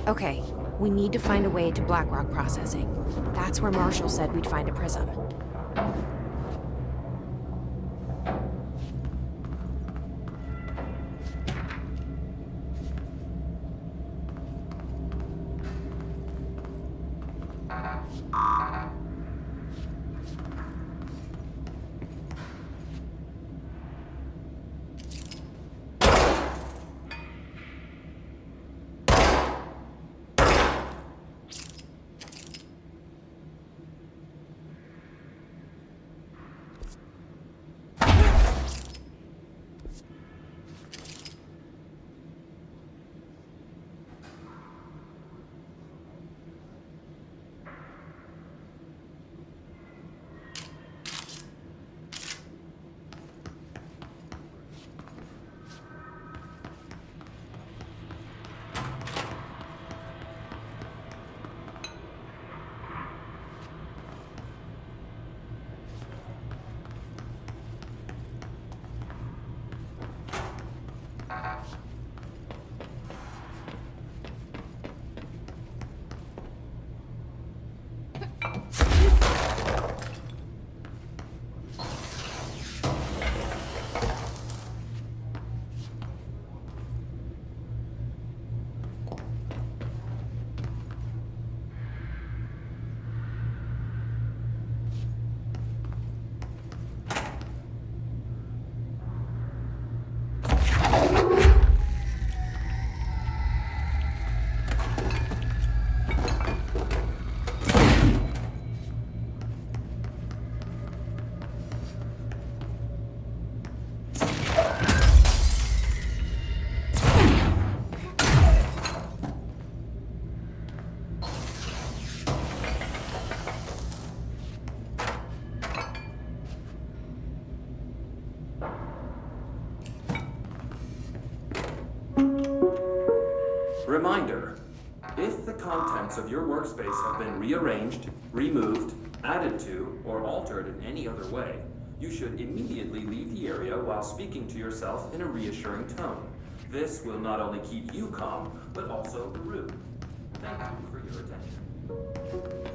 Okay, we need to find a way to Blackrock processing. That's where Marshall said we'd find a prism. Reminder, if the contents of your workspace have been rearranged, removed, added to, or altered in any other way, you should immediately leave the area while speaking to yourself in a reassuring tone. This will not only keep you calm, but also the room. Thank you for your attention.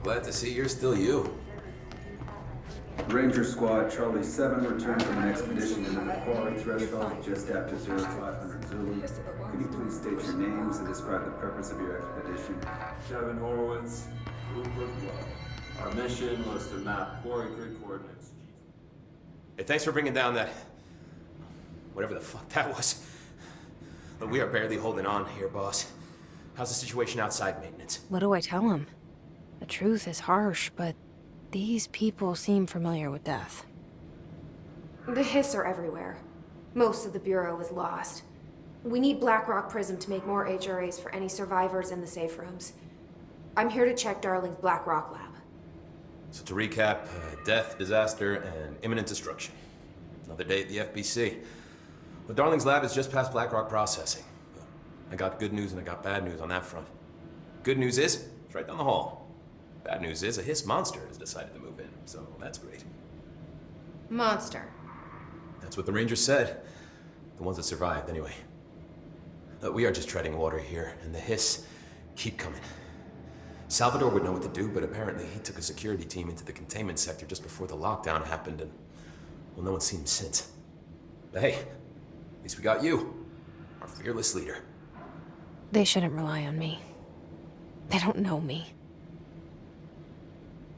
glad to see you're still you. Ranger Squad Charlie 7 returned from an expedition into the Quarry threshold just after 0500 Zulu. Could you please state your names and describe the purpose of your expedition? Kevin Horowitz, Rupert Lowe. Our mission was to map Quarry grid coordinates. Hey, thanks for bringing down that... whatever the fuck that was. But we are barely holding on here, boss. How's the situation outside maintenance? What do I tell him? The truth is harsh, but these people seem familiar with death. The hiss are everywhere. Most of the Bureau is lost. We need Blackrock PRISM to make more HRAs for any survivors in the safe rooms. I'm here to check Darling's Blackrock lab. So to recap, death, disaster, and imminent destruction. Another day at the FBC. Well, Darling's lab is just past Blackrock processing. I got good news and I got bad news on that front. Good news is, it's right down the hall. Bad news is, a hiss monster has decided to move in, so that's great. Monster. That's what the Rangers said. The ones that survived, anyway. We are just treading water here, and the hiss keep coming. Salvador would know what to do, but apparently he took a security team into the containment sector just before the lockdown happened, and, well, no one's seen him since. But hey, at least we got you, our fearless leader. They shouldn't rely on me. They don't know me.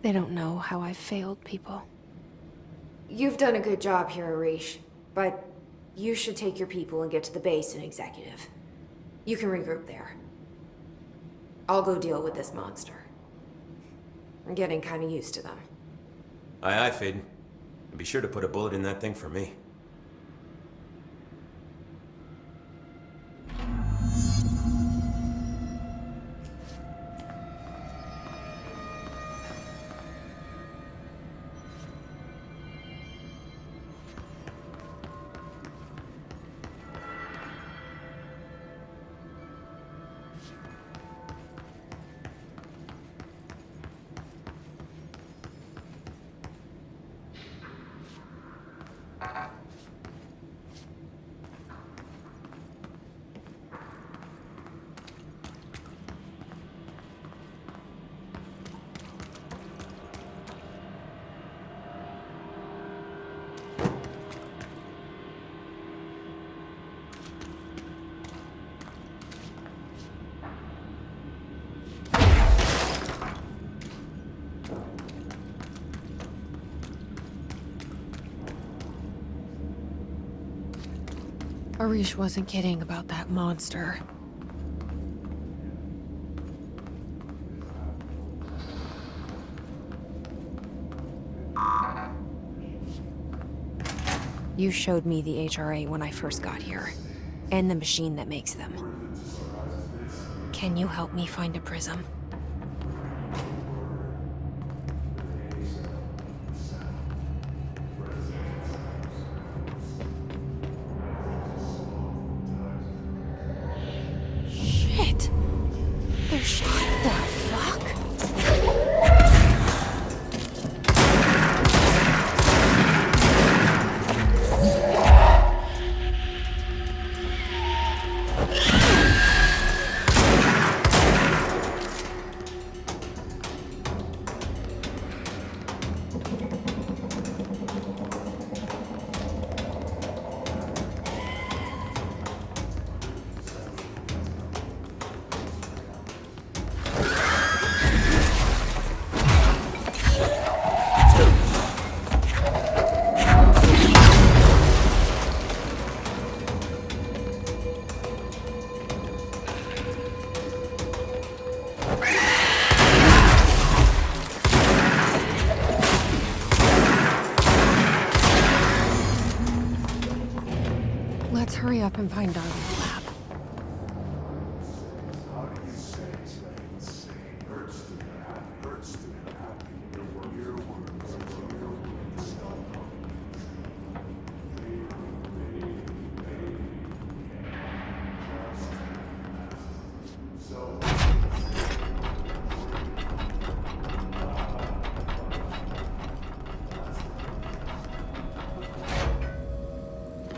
They don't know how I've failed people. You've done a good job here, Arish, but you should take your people and get to the base in Executive. You can regroup there. I'll go deal with this monster. I'm getting kind of used to them. Aye, aye, Faden. And be sure to put a bullet in that thing for me. Arish wasn't kidding about that monster. You showed me the HRA when I first got here, and the machine that makes them. Can you help me find a prism? Shit! They're shot. The fuck? Let's hurry up and find Darling's lab.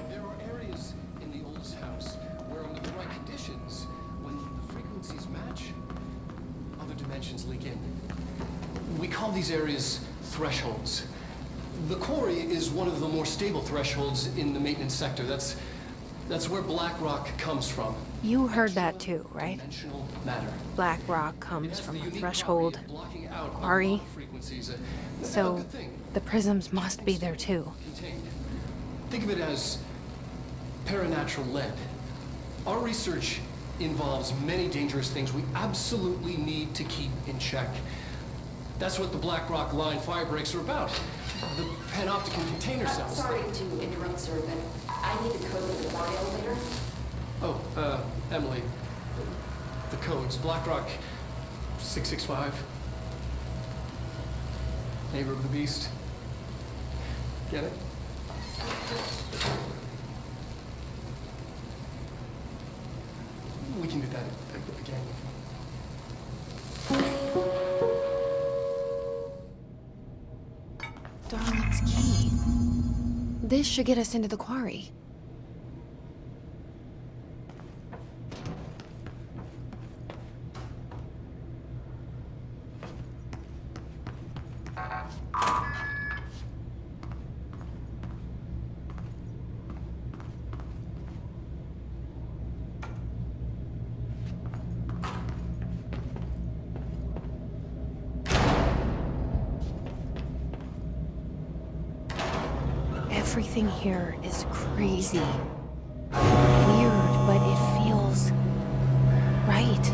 There are areas in the old house call these areas thresholds. The Quarry is one of the more stable thresholds in the maintenance sector. That's where black rock comes from. You heard that too, right? Dimensional matter. Black rock comes from a threshold. Quarry. So, the prisms must be there too. Contained. Think of it as paranatural lead. Our research involves many dangerous things we absolutely need to keep in check. That's what the Black Rock Line fire breaks are about. The panopticon container cells. Sorry to interrupt, sir, but I need the code of the Quarry elevator. Oh, Emily. The codes. Black Rock 665. Neighbor of the Beast. Get it? We can do that at the beginning. Darling's key. This should get us into the quarry. Everything here is crazy. Weird, but it feels right.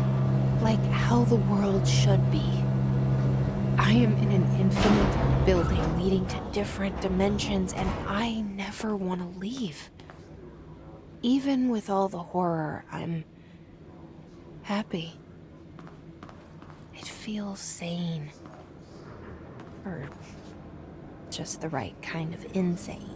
Like how the world should be. I am in an infinite building leading to different dimensions, and I never want to leave. Even with all the horror, I'm happy. It feels sane. Or just the right kind of insane.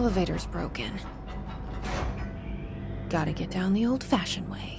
elevator's broken. Gotta get down the old-fashioned way.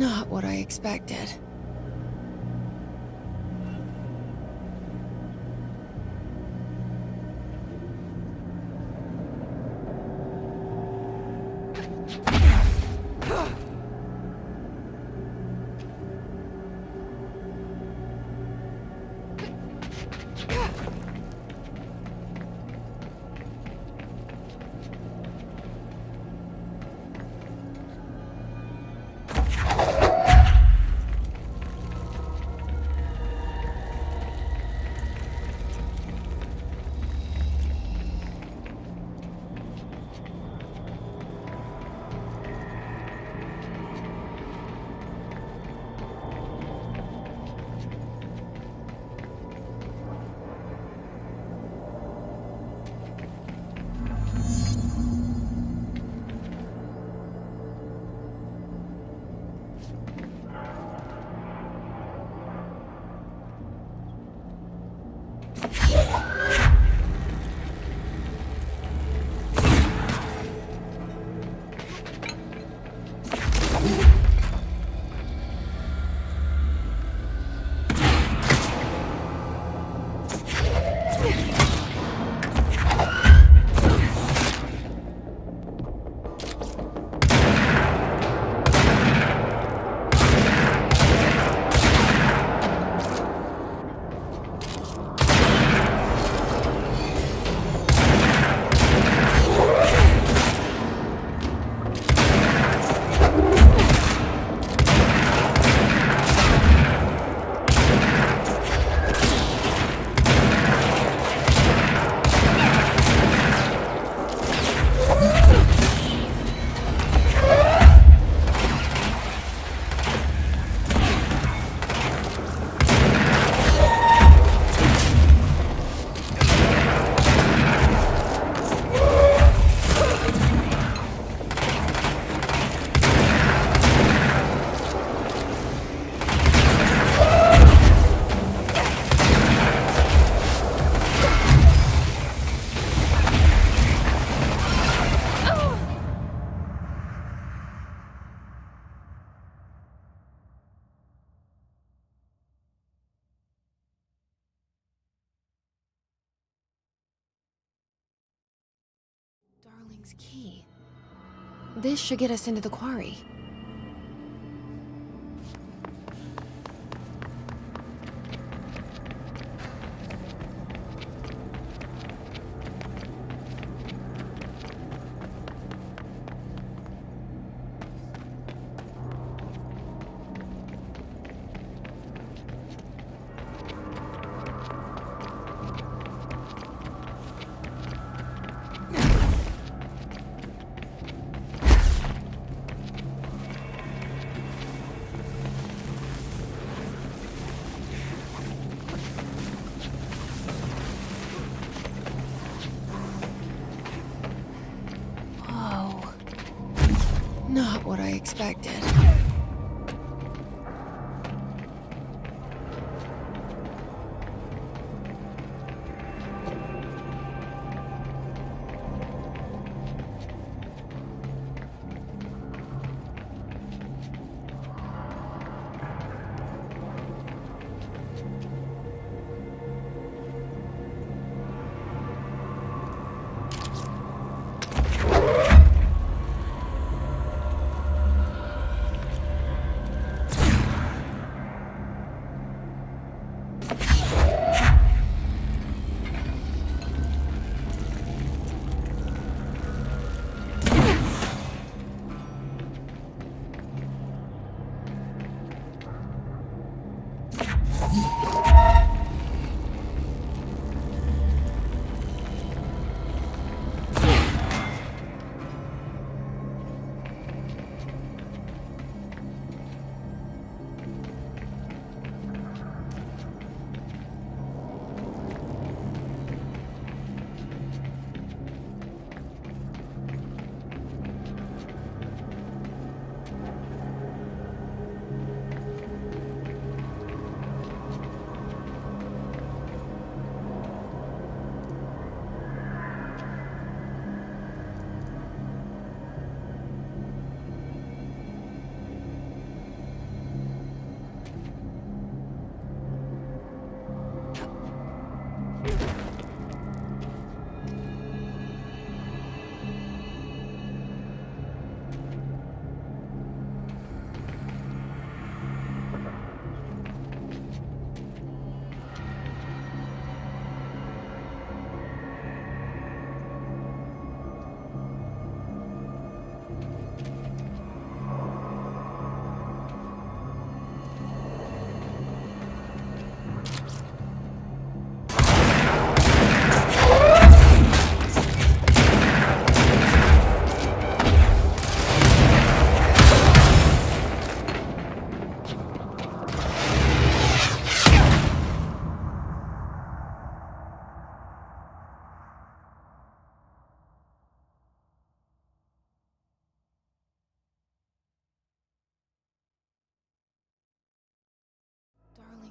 Not what I expected. Darling's key. This should get us into the quarry. Not what I expected.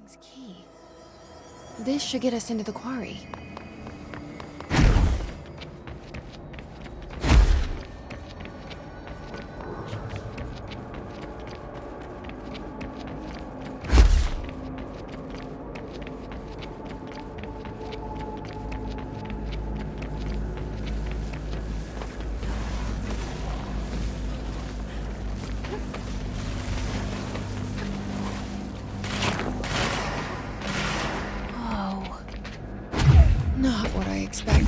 building's key. This should get us into the quarry. Not what I expected.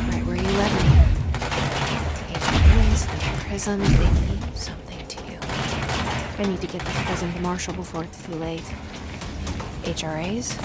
Right where you led me. HRAs, the prisms, they mean something to you. I need to get this prism to Marshall before it's too late. HRAs?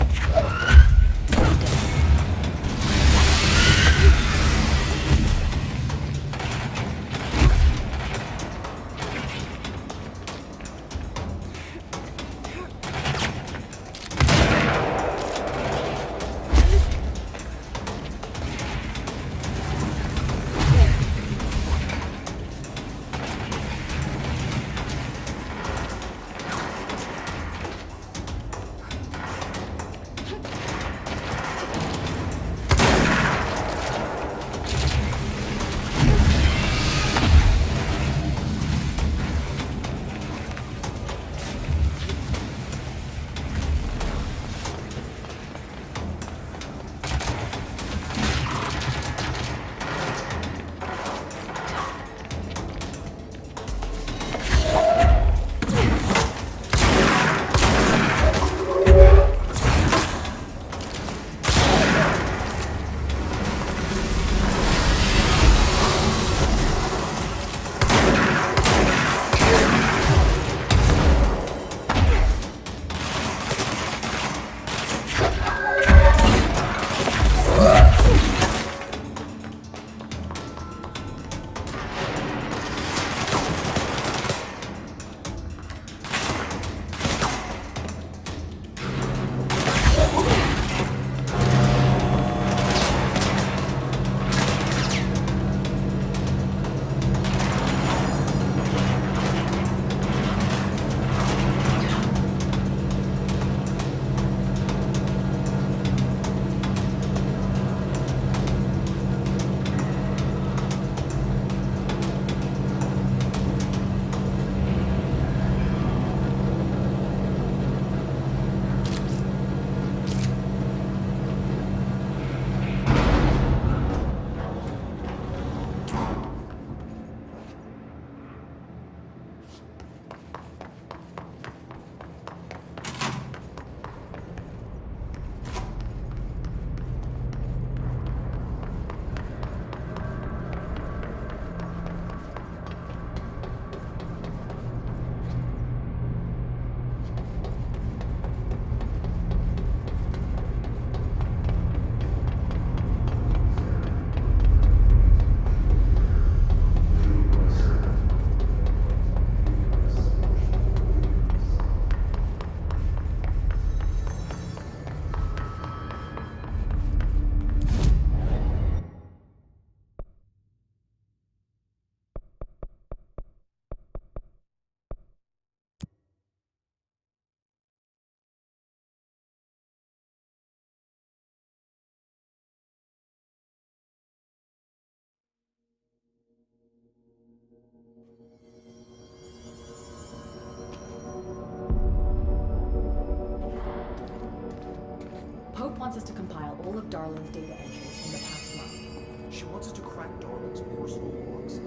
Pope wants us to compile all of Darling's data entries from the past month. She wants us to crack Darling's personal logs.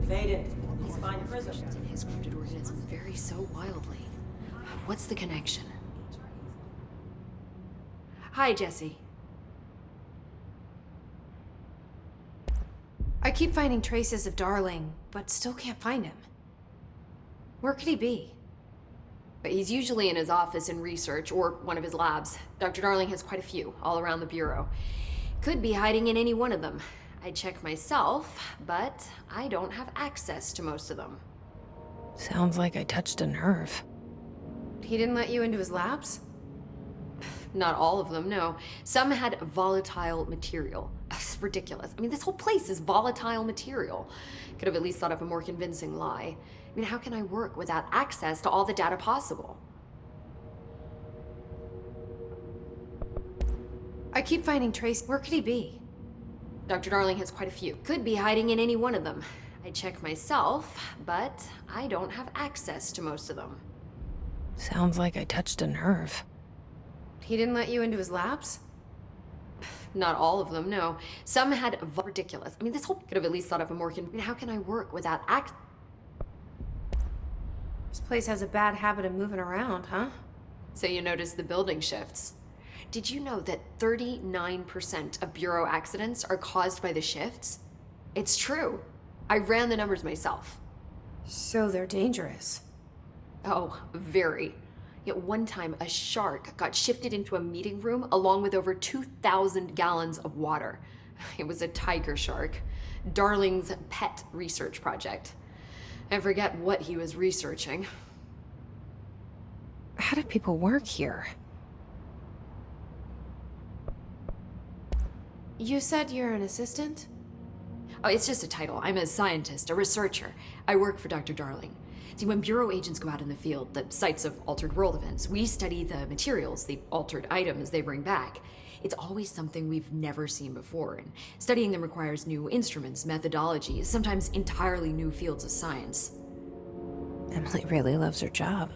Faden, he's fine in prison. And his cryptid organisms vary so wildly. What's the connection? Hi, Jesse. I keep finding traces of Darling, but still can't find him. Where could he be? But he's usually in his office in research or one of his labs. Dr. Darling has quite a few all around the Bureau. Could be hiding in any one of them. I check myself, but I don't have access to most of them. Sounds like I touched a nerve. He didn't let you into his labs? Not all of them, no. Some had volatile material. It's ridiculous. I mean, this whole place is volatile material. Could have at least thought up a more convincing lie. I mean, how can I work without access to all the data possible? I keep finding traces. Where could he be? Dr. Darling has quite a few. Could be hiding in any one of them. I check myself, but I don't have access to most of them. Sounds like I touched a nerve. He didn't let you into his labs? Not all of them, no. Some had ridiculous. I mean, this whole could have at least thought up a more I mean, how can I work without This place has a bad habit of moving around, huh? So you notice the building shifts. Did you know that 39% of Bureau accidents are caused by the shifts? It's true. I ran the numbers myself. So they're dangerous. Oh, very. Yet one time, a shark got shifted into a meeting room along with over 2,000 gallons of water. It was a tiger shark. Darling's pet research project. I forget what he was researching. How do people work here? You said you're an assistant? Oh, it's just a title. I'm a scientist, a researcher. I work for Dr. Darling. See, when Bureau agents go out in the field, the sites of altered world events, we study the materials, the altered items they bring back. It's always something we've never seen before, and studying them requires new instruments, methodologies, sometimes entirely new fields of science. Emily really loves her job.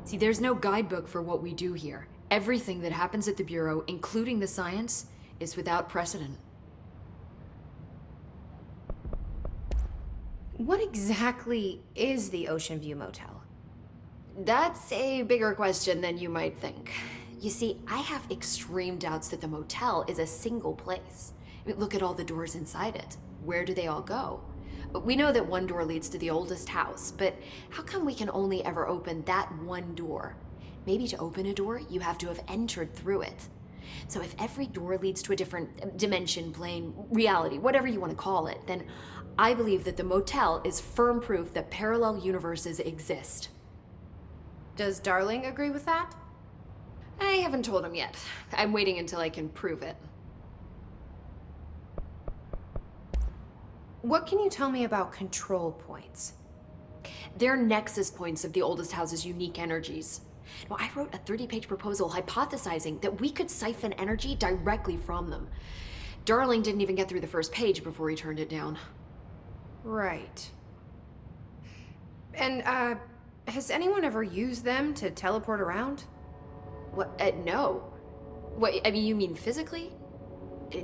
See, there's no guidebook for what we do here. Everything that happens at the Bureau, including the science, is without precedent. What exactly is the Ocean View Motel? That's a bigger question than you might think. You see, I have extreme doubts that the motel is a single place. I mean, look at all the doors inside it. Where do they all go? We know that one door leads to the oldest house, but how come we can only ever open that one door? Maybe to open a door, you have to have entered through it. So if every door leads to a different dimension, plane, reality, whatever you want to call it, then I believe that the motel is firm proof that parallel universes exist. Does Darling agree with that? I haven't told him yet. I'm waiting until I can prove it. What can you tell me about control points? They're nexus points of the oldest house's unique energies. Now, I wrote a 30-page proposal hypothesizing that we could siphon energy directly from them. Darling didn't even get through the first page before he turned it down. Right. And, has anyone ever used them to teleport around? What? No. What, I mean, you mean physically?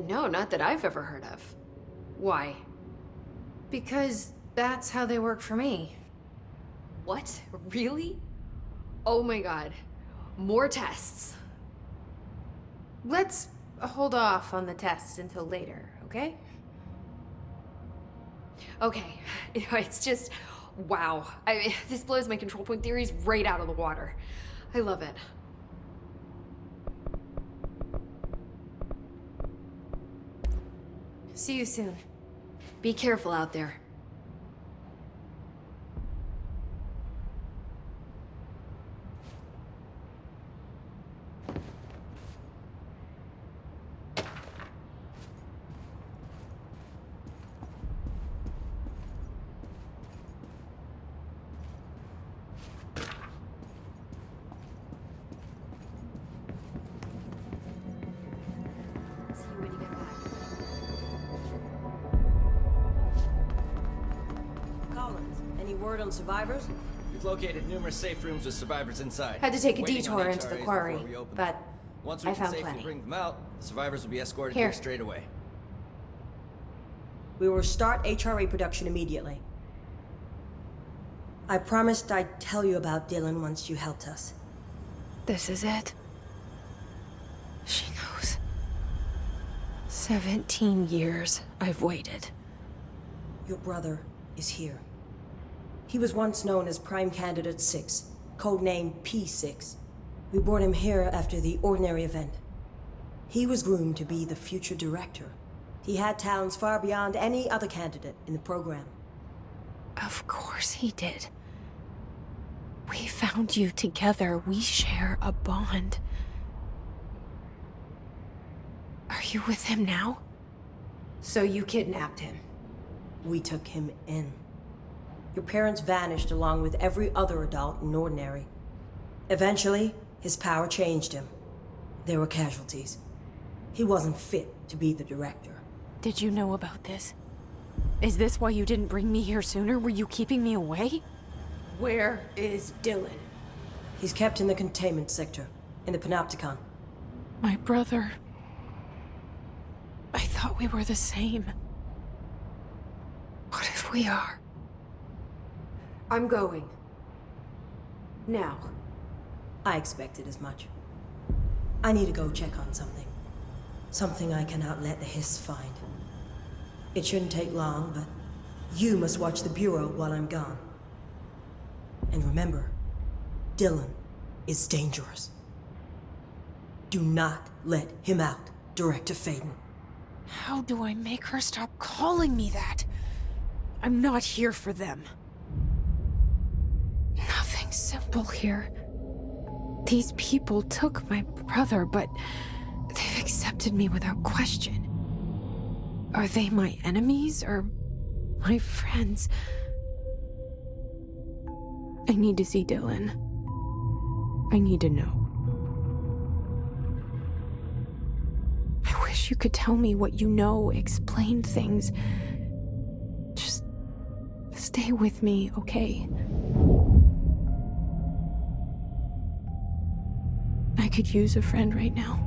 No, not that I've ever heard of. Why? Because that's how they work for me. What? Really? Oh my god. More tests. Let's hold off on the tests until later, okay? Okay. It's just, wow. This blows my control point theories right out of the water. I love it. See you soon. Be careful out there. See you when you get back. word on survivors? We've located numerous safe rooms with survivors inside. Had to take a Waiting on detour into the HRAs quarry, before we open but them. Once we I can found safely plenty. bring them out, the survivors will be escorted Here. here straight away. We will start HRA production immediately. I promised I'd tell you about Dylan once you helped us. This is it. She knows. 17 years I've waited. Your brother is here. He was once known as Prime Candidate 6, codenamed P6. We brought him here after the ordinary event. He was groomed to be the future director. He had talents far beyond any other candidate in the program. Of course he did. We found you together. We share a bond. Are you with him now? So you kidnapped him. We took him in. Your parents vanished along with every other adult in Ordinary. Eventually, his power changed him. There were casualties. He wasn't fit to be the director. Did you know about this? Is this why you didn't bring me here sooner? Were you keeping me away? Where is Dylan? He's kept in the containment sector, in the Panopticon. My brother. I thought we were the same. What if we are? I'm going. Now. I expected as much. I need to go check on something. Something I cannot let the Hiss find. It shouldn't take long, but you must watch the Bureau while I'm gone. And remember, Dylan is dangerous. Do not let him out, Director Faden. How do I make her stop calling me that? I'm not here for them. Nothing simple here. These people took my brother, but they've accepted me without question. Are they my enemies or my friends? I need to see Dylan. I need to know. I wish you could tell me what you know, explain things. Just stay with me, okay? I could use a friend right now.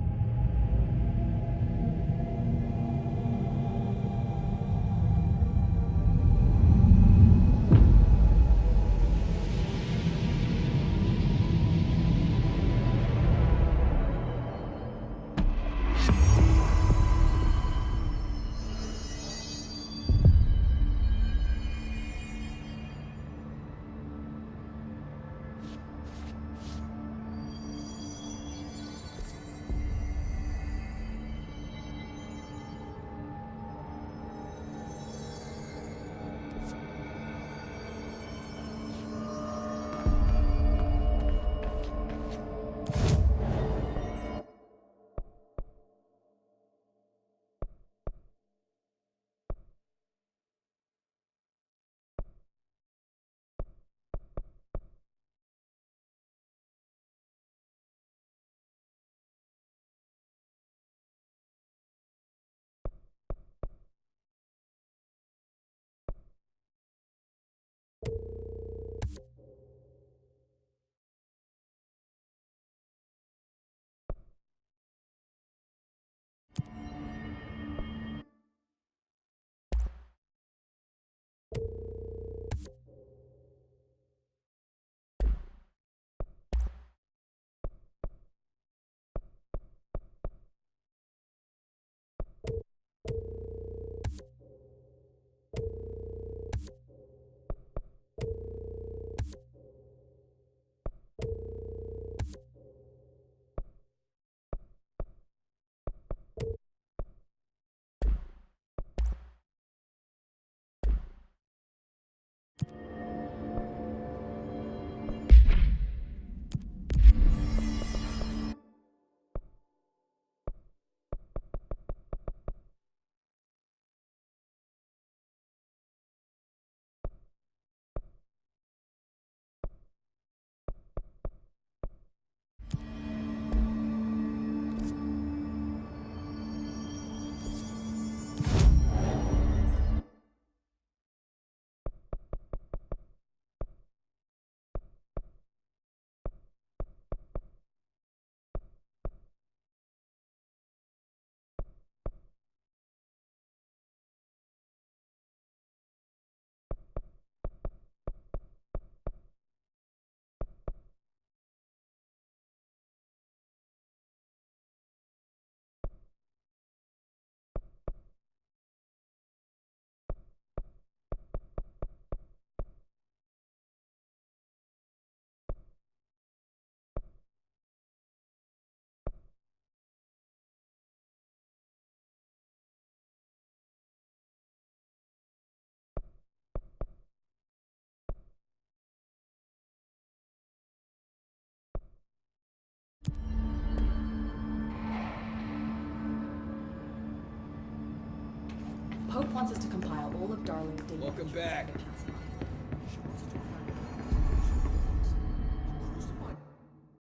Pope wants us to compile all of Darling's data Welcome entries back. from the past month.